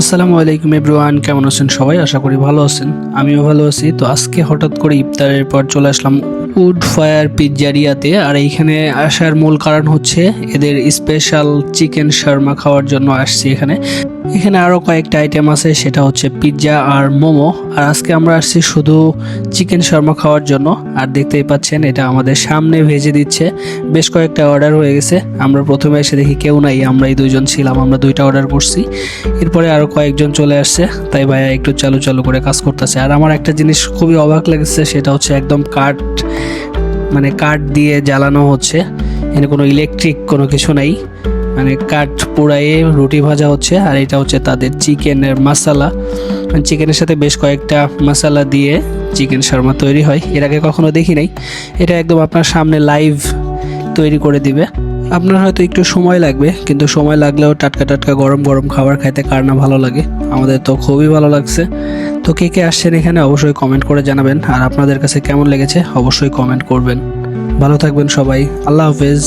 আসসালামু আলাইকুম এভরিওয়ান, কেমন আছেন সবাই? আশা করি ভালো আছেন। আমিও ভালো আছি। তো আজকে হঠাৎ করে ইফতারের পর চলে আসলাম উড ফায়ার পিজ্জারিয়াতে। আর এইখানে আসার মূল কারণ হচ্ছে এদের স্পেশাল চিকেন শার্মা খাওয়ার জন্য আসছি এখানে। এখানে আরও কয়েকটা আইটেম আছে, সেটা হচ্ছে পিৎজা আর মোমো। আর আজকে আমরা আসছি শুধু চিকেন শার্মা খাওয়ার জন্য। আর দেখতেই পাচ্ছেন এটা আমাদের সামনে ভেজে দিচ্ছে। বেশ কয়েকটা অর্ডার হয়ে গেছে। আমরা প্রথমে এসে দেখি কেউ নাই, আমরা এই দুইজন ছিলাম, আমরা দুইটা অর্ডার করছি। এরপরে আরও কয়েকজন চলে আসছে, তাই ভাইয়া একটু চালু চালু করে কাজ করতেছে। আর আমার একটা জিনিস খুবই অবাক লেগেছে, সেটা হচ্ছে একদম কাঠ দিয়ে জ্বালানো হচ্ছে। এখানে কোনো ইলেকট্রিক কোনো কিছু নাই, মানে কাঠ পোড়াইয়ে রুটি ভাজা হচ্ছে। আর এটা হচ্ছে তাদের চিকেনের মশলা। চিকেনের সাথে বেশ কয়েকটা মশলা দিয়ে চিকেন শর্মা তৈরি হয়। এর আগে কখনো দেখি নাই। এটা একদম আপনার সামনে লাইভ তৈরি করে দিবে। আপনার হয়তো একটু সময় লাগবে, কিন্তু সময় লাগলেও টাটকা টাটকা গরম গরম খাবার খাইতে কার না ভালো লাগে। আমাদের তো খুবই ভালো লাগছে। তো কে কে আসছেন এখানে অবশ্যই কমেন্ট করে জানাবেন। আর আপনাদের কাছে কেমন লেগেছে অবশ্যই কমেন্ট করবেন। ভালো থাকবেন সবাই। আল্লাহ হাফেজ।